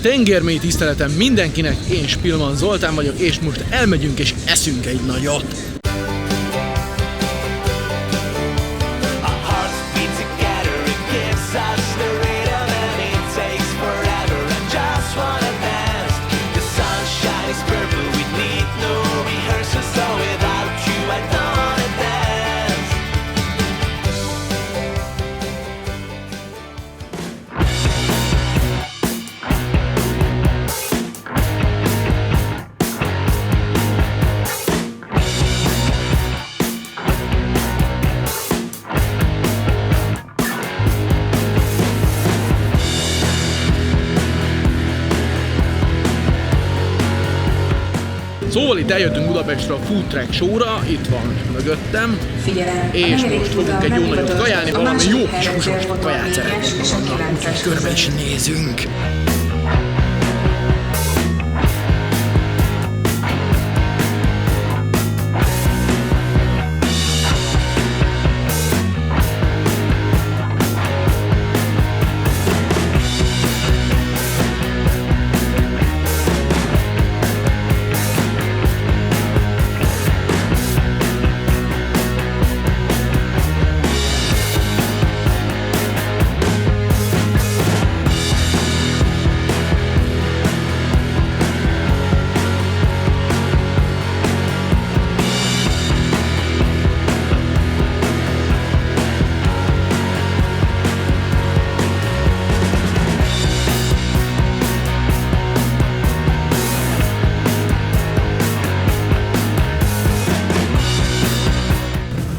Tengermély tiszteletem mindenkinek, én Spillman Zoltán vagyok, és most elmegyünk és eszünk egy nagyot. Szóval itt eljöttünk Budapestre a Food Truck Show-ra, itt van mögöttem, és most fogunk egy jó nagyot kajálni, valami jó kis húsos kaját szeretnénk magamnak, úgyhogy körbe is nézünk.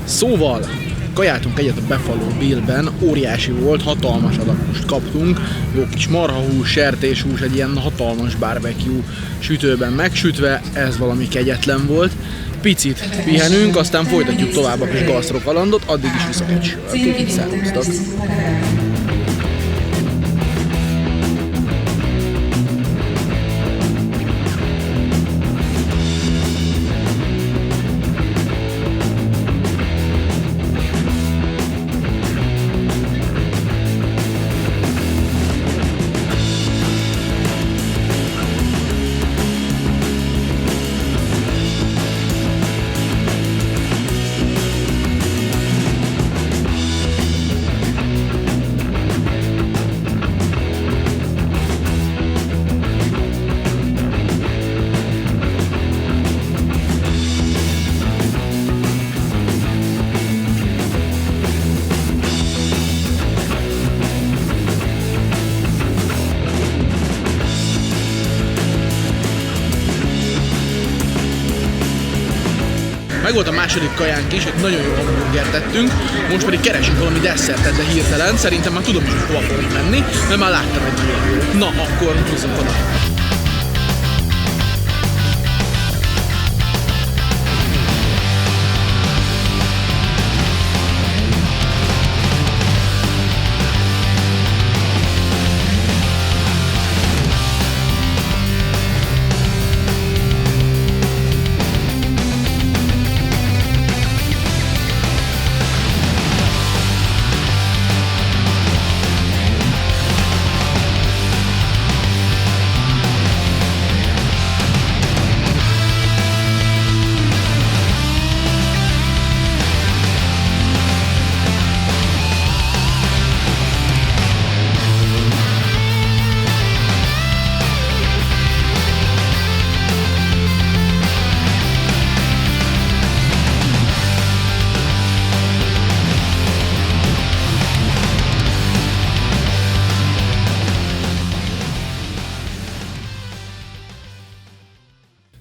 Szóval, kajáltunk egyet a Buffalo Bill-ben, óriási volt, hatalmas adagust kaptunk, jó kis marhahús, sertéshús, egy ilyen hatalmas barbecue sütőben megsütve, ez valami kegyetlen volt. Picit pihenünk, aztán folytatjuk tovább a kis gasztrokalandot, addig is viszok egy sört. Szervusztok! Meg volt a második kajánk is, egy nagyon jó hamburgert tettünk, most pedig keresünk valami desszertet, de hirtelen. Szerintem már tudom is, hogy hova fogunk menni, mert már láttam egy ilyen. Na, akkor húzzunk oda.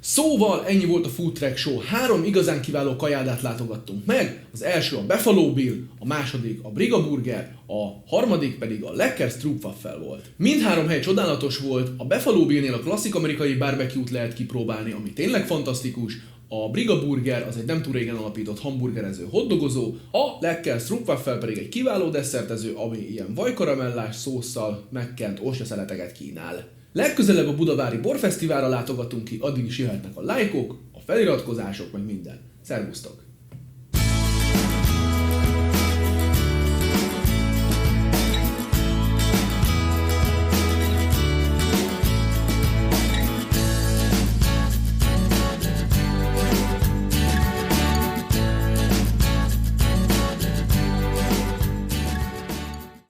Szóval ennyi volt a Food Truck Show. 3 igazán kiváló kajádát látogattunk meg. Az első a Buffalo Bill, a második a Briga Burger, a harmadik pedig a Lekker Stroopwafel volt. Mindhárom hely csodálatos volt. A Buffalo Billnél a klasszik amerikai barbecue-t lehet kipróbálni, ami tényleg fantasztikus. A Briga Burger az egy nem túl régen alapított hamburgerező hotdogozó, a Lekker Stroopwafel pedig egy kiváló desszertező, ami ilyen vajkaramellás szósszal megkent ostya-szeleteket kínál. Legközelebb a Budavári Borfesztiválra látogatunk ki, addig is jöhetnek a lájkok, a feliratkozások, meg minden. Szervusztok!